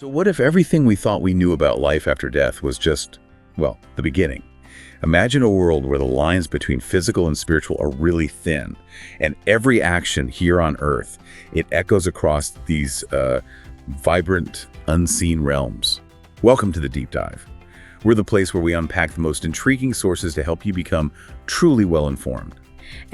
So what if everything we thought we knew about life after death was just, well, the beginning? Imagine a world where the lines between physical and spiritual are really thin, and every action here on Earth, it echoes across these vibrant, unseen realms. Welcome to the Deep Dive. We're the place where we unpack the most intriguing sources to help you become truly well-informed.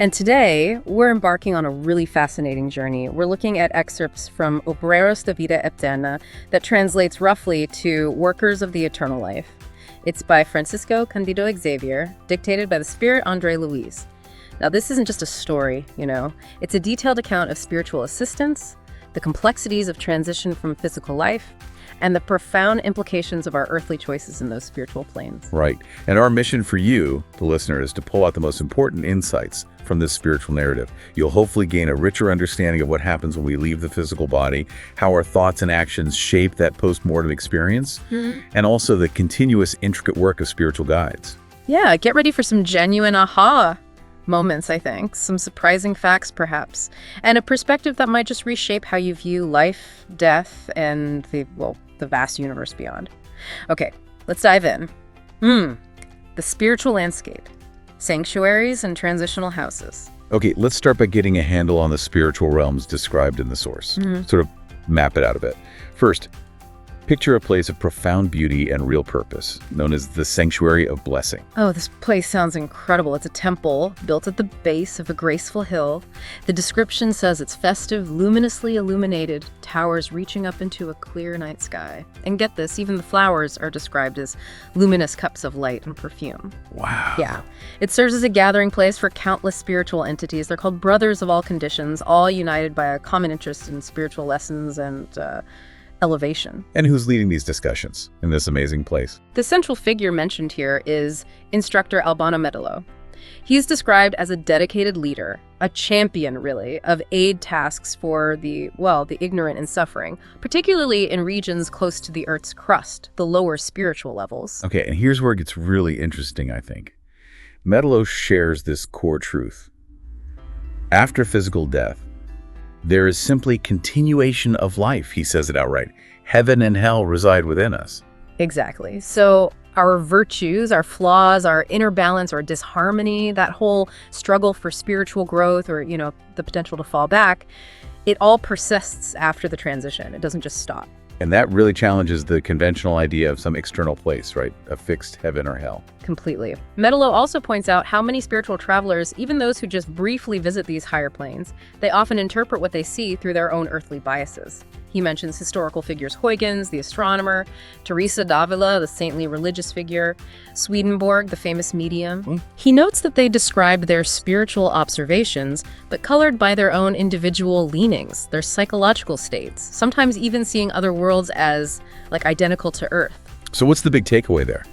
And today, we're embarking on a really fascinating journey. We're looking at excerpts from Obreiros da Vida Eterna that translates roughly to Workers of the Eternal Life. It's by Francisco Cândido Xavier, dictated by the spirit André Luiz. Now, this isn't just a story, It's a detailed account of spiritual assistance, the complexities of transition from physical life, and the profound implications of our earthly choices in those spiritual planes. Right. And our mission for you, the listener, is to pull out the most important insights from this spiritual narrative. You'll hopefully gain a richer understanding of what happens when we leave the physical body, how our thoughts and actions shape that post-mortem experience, and also the continuous, intricate work of spiritual guides. Yeah, get ready for some genuine aha moments, I think. Some surprising facts, perhaps. And a perspective that might just reshape how you view life, death, and the vast universe beyond. Okay, let's dive in. The spiritual landscape. Sanctuaries and transitional houses. Okay, let's start by getting a handle on the spiritual realms described in the source. Sort of map it out a bit. First, picture a place of profound beauty and real purpose, known as the Sanctuary of Blessing. Oh, this place sounds incredible. It's a temple built at the base of a graceful hill. The description says it's festive, luminously illuminated, towers reaching up into a clear night sky. And get this, even the flowers are described as luminous cups of light and perfume. Wow. Yeah. It serves as a gathering place for countless spiritual entities. They're called brothers of all conditions, all united by a common interest in spiritual lessons and elevation. And who's leading these discussions in this amazing place? The central figure mentioned here is instructor Albano Medelo. He's described as a dedicated leader, a champion, really, of aid tasks for the ignorant and suffering, particularly in regions close to the Earth's crust, the lower spiritual levels. Okay, and here's where it gets really interesting, I think. Medelo shares this core truth. After physical death, there is simply continuation of life. He says it outright. Heaven and hell reside within us. Exactly. So our virtues, our flaws, our inner balance or disharmony, that whole struggle for spiritual growth or, the potential to fall back, it all persists after the transition. It doesn't just stop. And that really challenges the conventional idea of some external place, right? A fixed heaven or hell. Completely. Medelo also points out how many spiritual travelers, even those who just briefly visit these higher planes, they often interpret what they see through their own earthly biases. He mentions historical figures Huygens, the astronomer, Teresa d'Avila, the saintly religious figure, Swedenborg, the famous medium. He notes that they described their spiritual observations, but colored by their own individual leanings, their psychological states, sometimes even seeing other worlds as, identical to Earth. So what's the big takeaway there?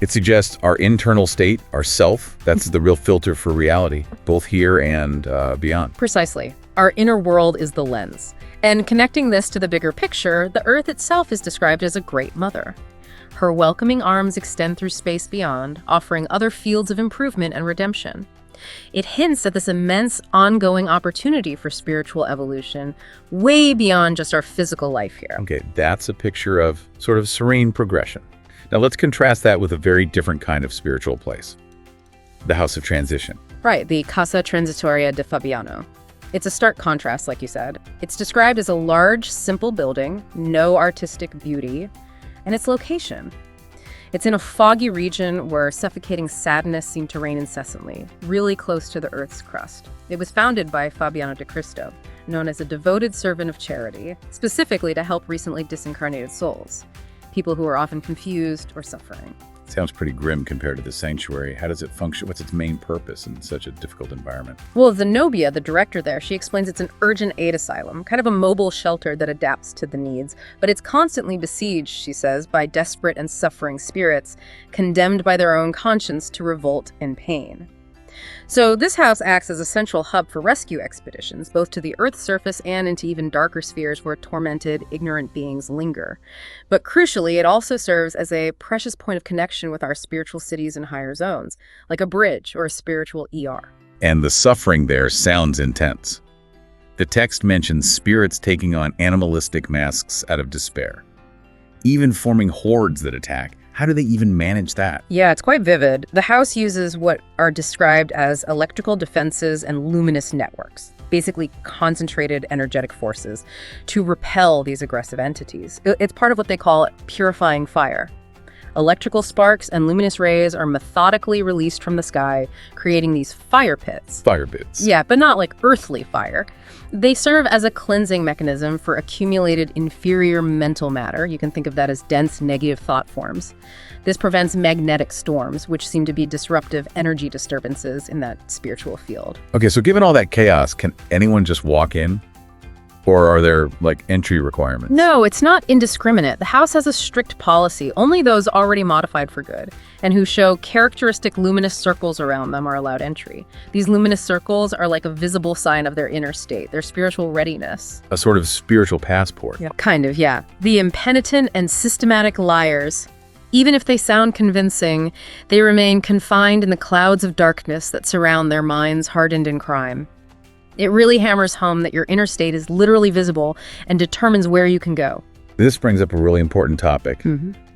It suggests our internal state, our self, that's the real filter for reality, both here and beyond. Precisely. Our inner world is the lens. And connecting this to the bigger picture, the Earth itself is described as a great mother. Her welcoming arms extend through space beyond, offering other fields of improvement and redemption. It hints at this immense ongoing opportunity for spiritual evolution, way beyond just our physical life here. Okay, that's a picture of sort of serene progression. Now let's contrast that with a very different kind of spiritual place. The House of Transition. Right, the Casa Transitoria de Fabiano. It's a stark contrast, like you said. It's described as a large, simple building, no artistic beauty, and its location. It's in a foggy region where suffocating sadness seemed to reign incessantly, really close to the Earth's crust. It was founded by Fabiano de Cristo, known as a devoted servant of charity, specifically to help recently disincarnated souls, people who are often confused or suffering. Sounds pretty grim compared to the sanctuary. How does it function? What's its main purpose in such a difficult environment? Well, Zenobia, the director there, she explains it's an urgent aid asylum, kind of a mobile shelter that adapts to the needs. But it's constantly besieged, she says, by desperate and suffering spirits, condemned by their own conscience to revolt in pain. So this house acts as a central hub for rescue expeditions, both to the Earth's surface and into even darker spheres where tormented, ignorant beings linger. But crucially, it also serves as a precious point of connection with our spiritual cities and higher zones, like a bridge or a spiritual ER. And the suffering there sounds intense. The text mentions spirits taking on animalistic masks out of despair. even forming hordes that attack. How do they even manage that? Yeah, it's quite vivid. The house uses what are described as electrical defenses and luminous networks, basically concentrated energetic forces, to repel these aggressive entities. It's part of what they call purifying fire. Electrical sparks and luminous rays are methodically released from the sky, creating these fire pits. Fire pits. Yeah, but not like earthly fire. They serve as a cleansing mechanism for accumulated inferior mental matter. You can think of that as dense negative thought forms. This prevents magnetic storms, which seem to be disruptive energy disturbances in that spiritual field. Okay, so given all that chaos, can anyone just walk in? Or are there, like, entry requirements? No, it's not indiscriminate. The house has a strict policy. Only those already modified for good and who show characteristic luminous circles around them are allowed entry. These luminous circles are like a visible sign of their inner state, their spiritual readiness. A sort of spiritual passport. Yeah. Kind of, yeah. The impenitent and systematic liars. Even if they sound convincing, they remain confined in the clouds of darkness that surround their minds hardened in crime. It really hammers home that your inner state is literally visible and determines where you can go. This brings up a really important topic.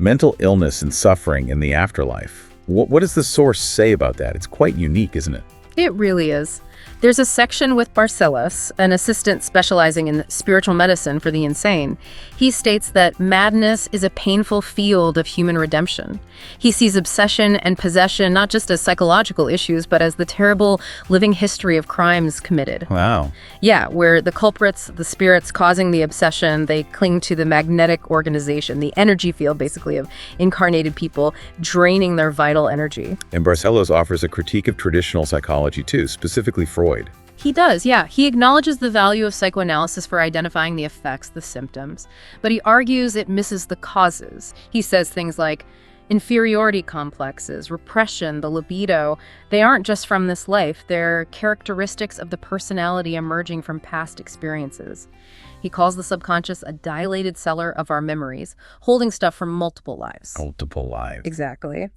Mental illness and suffering in the afterlife. What does the source say about that? It's quite unique, isn't it? It really is. There's a section with Barcelos, an assistant specializing in spiritual medicine for the insane. He states that madness is a painful field of human redemption. He sees obsession and possession not just as psychological issues, but as the terrible living history of crimes committed. Wow. Yeah, where the culprits, the spirits causing the obsession, they cling to the magnetic organization, the energy field, basically, of incarnated people, draining their vital energy. And Barcelos offers a critique of traditional psychology, too, specifically Freud. He does, yeah. He acknowledges the value of psychoanalysis for identifying the effects, the symptoms, but he argues it misses the causes. He says things like, inferiority complexes, repression, the libido, they aren't just from this life, they're characteristics of the personality emerging from past experiences. He calls the subconscious a dilated cellar of our memories, holding stuff from multiple lives. Multiple lives. Exactly.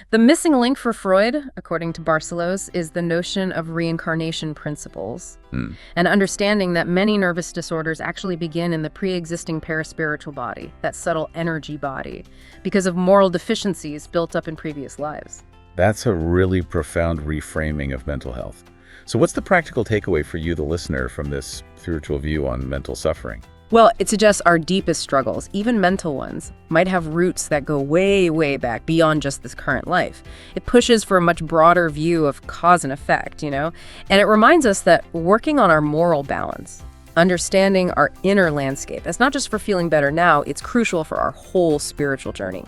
The missing link for Freud, according to Barcelos, is the notion of reincarnation principles, and understanding that many nervous disorders actually begin in the pre-existing paraspiritual body, that subtle energy body, because of moral deficiencies built up in previous lives. That's a really profound reframing of mental health. So what's the practical takeaway for you, the listener, from this spiritual view on mental suffering? Well, it suggests our deepest struggles, even mental ones, might have roots that go way, way back beyond just this current life. It pushes for a much broader view of cause and effect, and it reminds us that working on our moral balance, understanding our inner landscape, it's not just for feeling better now, it's crucial for our whole spiritual journey.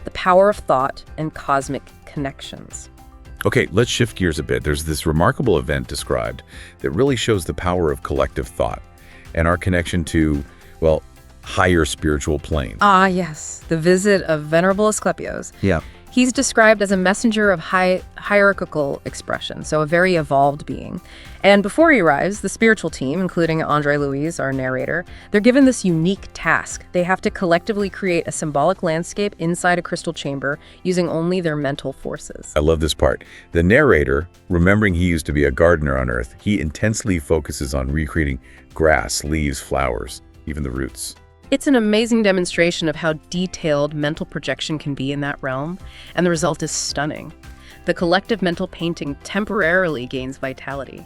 The power of thought and cosmic connections. Okay, let's shift gears a bit. There's this remarkable event described that really shows the power of collective thought and our connection to, well, higher spiritual planes. Ah, yes. The visit of Venerable Asclepios. Yeah. He's described as a messenger of hierarchical expression, so a very evolved being. And before he arrives, the spiritual team, including André Luiz, our narrator, they're given this unique task. They have to collectively create a symbolic landscape inside a crystal chamber using only their mental forces. I love this part. The narrator, remembering he used to be a gardener on Earth, he intensely focuses on recreating grass, leaves, flowers, even the roots. It's an amazing demonstration of how detailed mental projection can be in that realm, and the result is stunning. The collective mental painting temporarily gains vitality.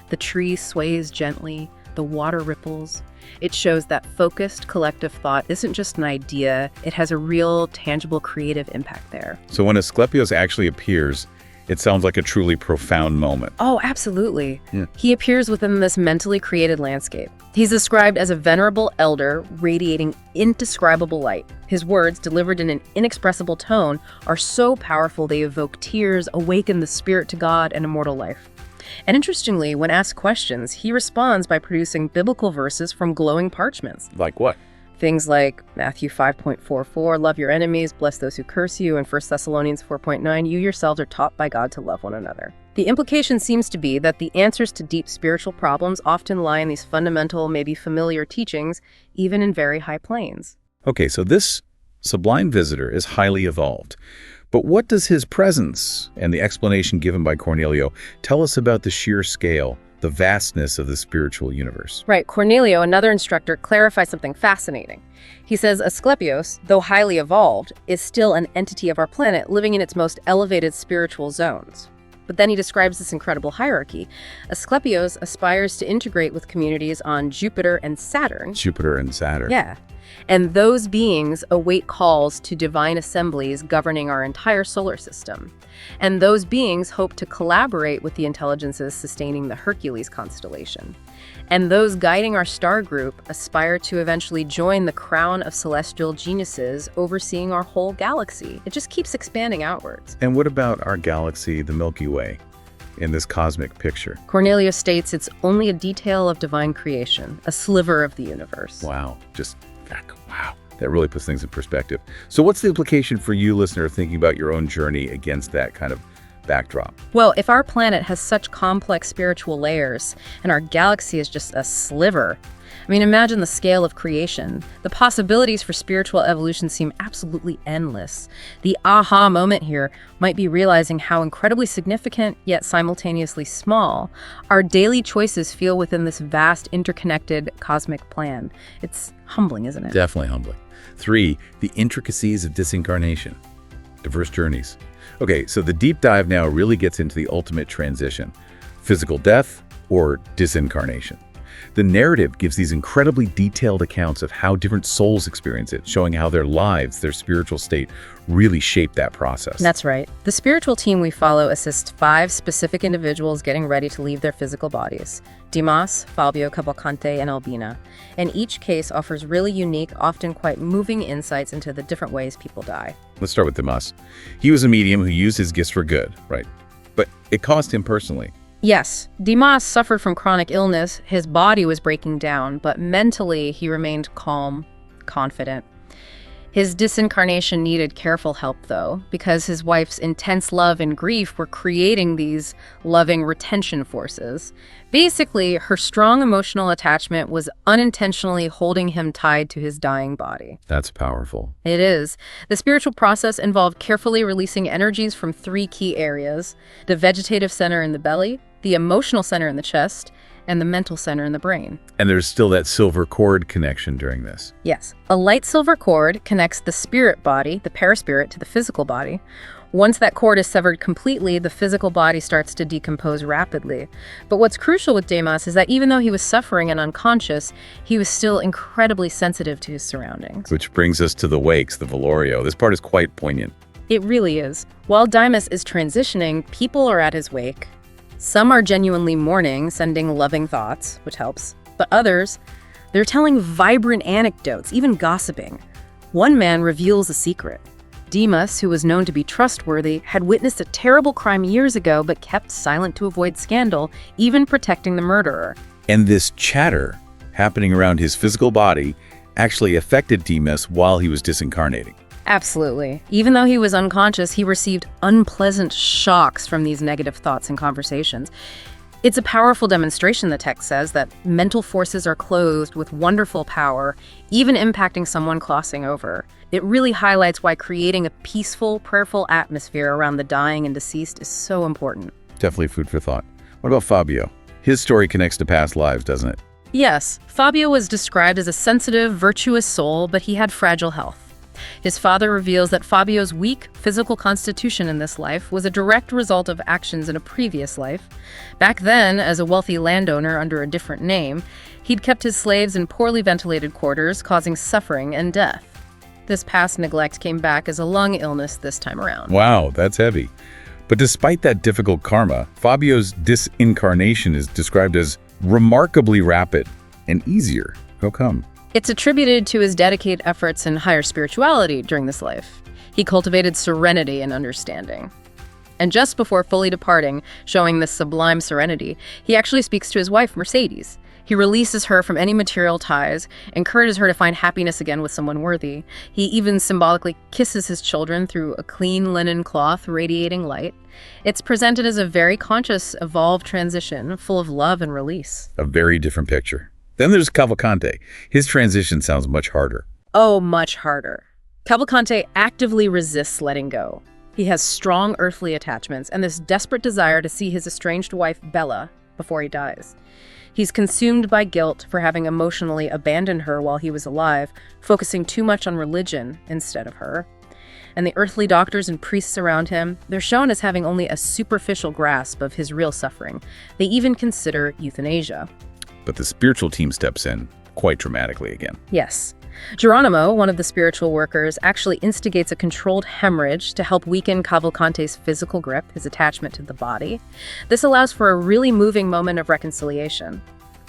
The tree sways gently, the water ripples. It shows that focused collective thought isn't just an idea, it has a real, tangible, creative impact there. So when Asclepios actually appears, it sounds like a truly profound moment. Oh, absolutely. Yeah. He appears within this mentally created landscape. He's described as a venerable elder radiating indescribable light. His words, delivered in an inexpressible tone, are so powerful they evoke tears, awaken the spirit to God and immortal life. And interestingly, when asked questions, he responds by producing biblical verses from glowing parchments. Like what? Things like Matthew 5.44, love your enemies, bless those who curse you, and 1 Thessalonians 4.9, you yourselves are taught by God to love one another. The implication seems to be that the answers to deep spiritual problems often lie in these fundamental, maybe familiar teachings, even in very high planes. Okay, so this sublime visitor is highly evolved. But what does his presence and the explanation given by Cornelio tell us about the sheer scale, the vastness of the spiritual universe. Right. Cornelio, another instructor, clarifies something fascinating. He says Asclepios, though highly evolved, is still an entity of our planet living in its most elevated spiritual zones. But then he describes this incredible hierarchy. Asclepios aspires to integrate with communities on Jupiter and Saturn. Jupiter and Saturn. Yeah. And those beings await calls to divine assemblies governing our entire solar system. And those beings hope to collaborate with the intelligences sustaining the Hercules constellation. And those guiding our star group aspire to eventually join the crown of celestial geniuses overseeing our whole galaxy. It just keeps expanding outwards. And what about our galaxy, the Milky Way, in this cosmic picture? Cornelio states it's only a detail of divine creation, a sliver of the universe. Wow. Wow. That really puts things in perspective. So what's the implication for you, listener, thinking about your own journey against that kind of backdrop? Well, if our planet has such complex spiritual layers and our galaxy is just a sliver, I mean, imagine the scale of creation. The possibilities for spiritual evolution seem absolutely endless. The aha moment here might be realizing how incredibly significant, yet simultaneously small, our daily choices feel within this vast, interconnected cosmic plan. It's humbling, isn't it? Definitely humbling. 3, the intricacies of disincarnation. Diverse journeys. Okay, so the deep dive now really gets into the ultimate transition. Physical death or disincarnation. The narrative gives these incredibly detailed accounts of how different souls experience it, showing how their lives, their spiritual state, really shape that process. That's right. The spiritual team we follow assists 5 specific individuals getting ready to leave their physical bodies: Dimas, Fabio, Cavalcante, and Albina. And each case offers really unique, often quite moving insights into the different ways people die. Let's start with Dimas. He was a medium who used his gifts for good, right? But it cost him personally. Yes, Dimas suffered from chronic illness. His body was breaking down, but mentally he remained calm, confident. His disincarnation needed careful help, though, because his wife's intense love and grief were creating these loving retention forces. Basically, her strong emotional attachment was unintentionally holding him tied to his dying body. That's powerful. It is. The spiritual process involved carefully releasing energies from 3 key areas: the vegetative center in the belly, the emotional center in the chest, and the mental center in the brain. And there's still that silver cord connection during this. Yes. A light silver cord connects the spirit body, the paraspirit, to the physical body. Once that cord is severed completely, the physical body starts to decompose rapidly. But what's crucial with Dimas is that even though he was suffering and unconscious, he was still incredibly sensitive to his surroundings. Which brings us to the wakes, the velorio. This part is quite poignant. It really is. While Dimas is transitioning, people are at his wake. Some are genuinely mourning, sending loving thoughts, which helps. But others, they're telling vibrant anecdotes, even gossiping. One man reveals a secret. Dimas, who was known to be trustworthy, had witnessed a terrible crime years ago but kept silent to avoid scandal, even protecting the murderer. And this chatter happening around his physical body actually affected Dimas while he was disincarnating. Absolutely. Even though he was unconscious, he received unpleasant shocks from these negative thoughts and conversations. It's a powerful demonstration, the text says, that mental forces are clothed with wonderful power, even impacting someone crossing over. It really highlights why creating a peaceful, prayerful atmosphere around the dying and deceased is so important. Definitely food for thought. What about Fabio? His story connects to past lives, doesn't it? Yes, Fabio was described as a sensitive, virtuous soul, but he had fragile health. His father reveals that Fabio's weak physical constitution in this life was a direct result of actions in a previous life. Back then, as a wealthy landowner under a different name, he'd kept his slaves in poorly ventilated quarters, causing suffering and death. This past neglect came back as a lung illness this time around. Wow, that's heavy. But despite that difficult karma, Fabio's disincarnation is described as remarkably rapid and easier. How come? It's attributed to his dedicated efforts in higher spirituality during this life. He cultivated serenity and understanding. And just before fully departing, showing this sublime serenity, he actually speaks to his wife, Mercedes. He releases her from any material ties, encourages her to find happiness again with someone worthy. He even symbolically kisses his children through a clean linen cloth radiating light. It's presented as a very conscious, evolved transition, full of love and release. A very different picture. Then there's Cavalcante. His transition sounds much harder. Oh, much harder. Cavalcante actively resists letting go. He has strong earthly attachments and this desperate desire to see his estranged wife, Bella, before he dies. He's consumed by guilt for having emotionally abandoned her while he was alive, focusing too much on religion instead of her. And the earthly doctors and priests around him, they're shown as having only a superficial grasp of his real suffering. They even consider euthanasia. But the spiritual team steps in quite dramatically again. Yes. Geronimo, one of the spiritual workers, actually instigates a controlled hemorrhage to help weaken Cavalcante's physical grip, his attachment to the body. This allows for a really moving moment of reconciliation.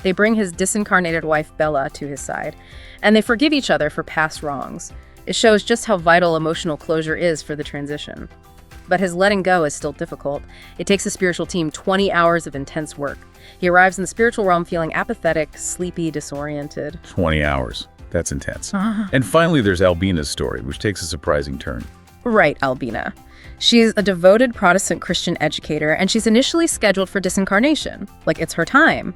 They bring his disincarnated wife Bella to his side, and they forgive each other for past wrongs. It shows just how vital emotional closure is for the transition. But his letting go is still difficult. It takes the spiritual team 20 hours of intense work. He arrives in the spiritual realm feeling apathetic, sleepy, disoriented. 20 hours. That's intense. And finally, there's Albina's story, which takes a surprising turn. Right, Albina. She's a devoted Protestant Christian educator, and she's initially scheduled for disincarnation. Like, it's her time.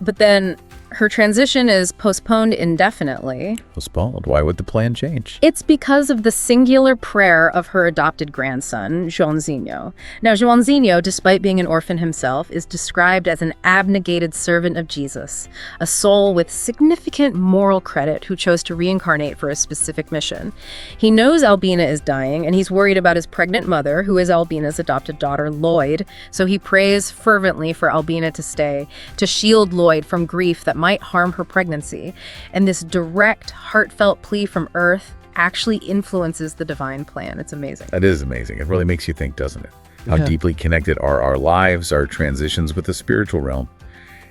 But then her transition is postponed indefinitely. Postponed? Why would the plan change? It's because of the singular prayer of her adopted grandson, Joãozinho. Now, Joãozinho, despite being an orphan himself, is described as an abnegated servant of Jesus, a soul with significant moral credit who chose to reincarnate for a specific mission. He knows Albina is dying, and he's worried about his pregnant mother, who is Albina's adopted daughter, Lloyd, so he prays fervently for Albina to stay, to shield Lloyd from grief that might harm her pregnancy. And this direct, heartfelt plea from Earth actually influences the divine plan. It's amazing. That is amazing. It really makes you think, doesn't it? How deeply connected are our lives, our transitions with the spiritual realm.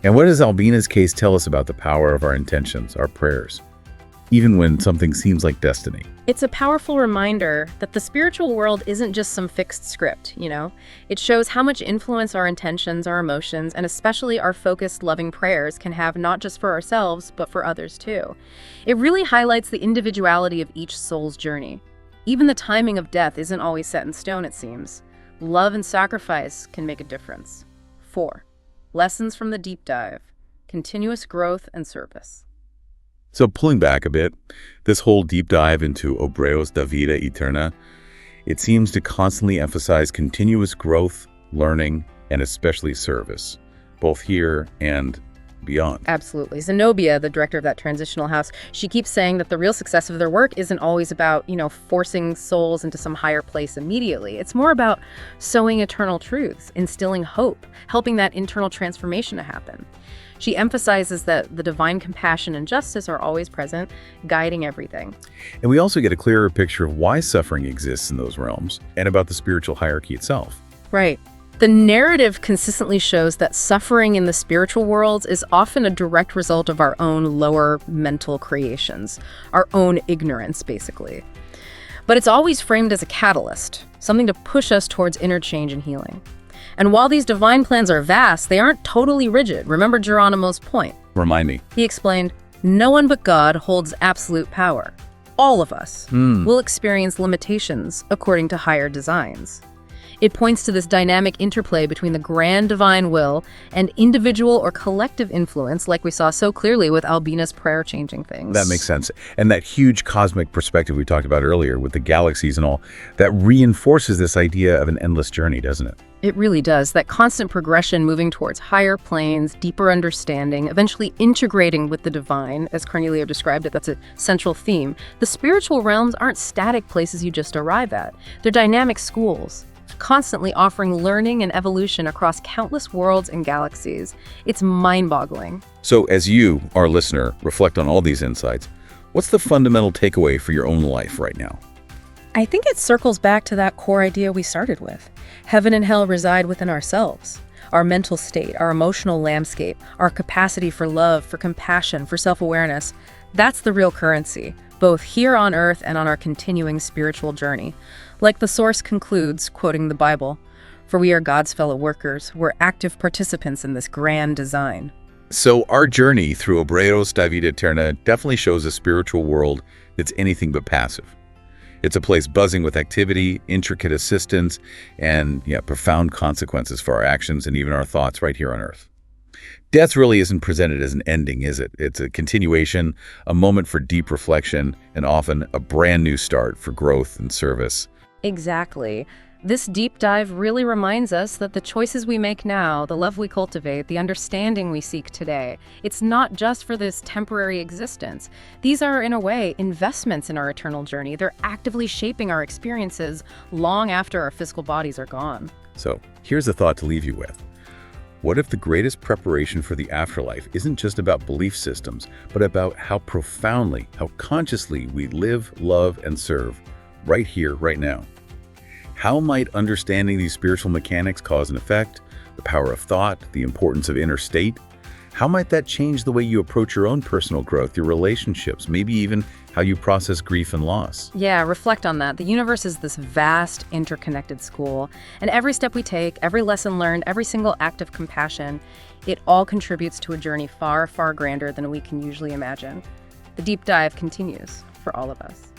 And what does Albina's case tell us about the power of our intentions, our prayers, even when something seems like destiny? It's a powerful reminder that the spiritual world isn't just some fixed script, you know? It shows how much influence our intentions, our emotions, and especially our focused, loving prayers can have not just for ourselves, but for others too. It really highlights the individuality of each soul's journey. Even the timing of death isn't always set in stone, it seems. Love and sacrifice can make a difference. 4. Lessons from the deep dive. Continuous growth and service. So pulling back a bit, this whole deep dive into Obreiros da Vida Eterna, it seems to constantly emphasize continuous growth, learning, and especially service, both here and beyond. Absolutely. Zenobia, the director of that transitional house, she keeps saying that the real success of their work isn't always about, forcing souls into some higher place immediately. It's more about sowing eternal truths, instilling hope, helping that internal transformation to happen. She emphasizes that the divine compassion and justice are always present, guiding everything. And we also get a clearer picture of why suffering exists in those realms and about the spiritual hierarchy itself. Right. The narrative consistently shows that suffering in the spiritual worlds is often a direct result of our own lower mental creations, our own ignorance, basically. But it's always framed as a catalyst, something to push us towards inner change and healing. And while these divine plans are vast, they aren't totally rigid. Remember Geronimo's point. Remind me. He explained, no one but God holds absolute power. All of us will experience limitations according to higher designs. It points to this dynamic interplay between the grand divine will and individual or collective influence, like we saw so clearly with Albina's prayer changing things. That makes sense. And that huge cosmic perspective we talked about earlier with the galaxies and all, that reinforces this idea of an endless journey, doesn't it? It really does. That constant progression moving towards higher planes, deeper understanding, eventually integrating with the divine, as Cornelio described it, that's a central theme. The spiritual realms aren't static places you just arrive at. They're dynamic schools, constantly offering learning and evolution across countless worlds and galaxies. It's mind-boggling. So as you, our listener, reflect on all these insights, what's the fundamental takeaway for your own life right now? I think it circles back to that core idea we started with. Heaven and hell reside within ourselves. Our mental state, our emotional landscape, our capacity for love, for compassion, for self-awareness. That's the real currency, both here on Earth and on our continuing spiritual journey. Like the source concludes, quoting the Bible, "For we are God's fellow workers. We're active participants in this grand design." So our journey through Obreiros da Vida Eterna definitely shows a spiritual world that's anything but passive. It's a place buzzing with activity, intricate assistance, and profound consequences for our actions and even our thoughts right here on Earth. Death really isn't presented as an ending, is it? It's a continuation, a moment for deep reflection, and often a brand new start for growth and service. Exactly. This deep dive really reminds us that the choices we make now, the love we cultivate, the understanding we seek today, it's not just for this temporary existence. These are, in a way, investments in our eternal journey. They're actively shaping our experiences long after our physical bodies are gone. So, here's a thought to leave you with. What if the greatest preparation for the afterlife isn't just about belief systems, but about how profoundly, how consciously we live, love, and serve right here, right now? How might understanding these spiritual mechanics, cause and effect, the power of thought, the importance of inner state, how might that change the way you approach your own personal growth, your relationships, maybe even how you process grief and loss? Yeah, reflect on that. The universe is this vast, interconnected school, and every step we take, every lesson learned, every single act of compassion, it all contributes to a journey far, far grander than we can usually imagine. The deep dive continues for all of us.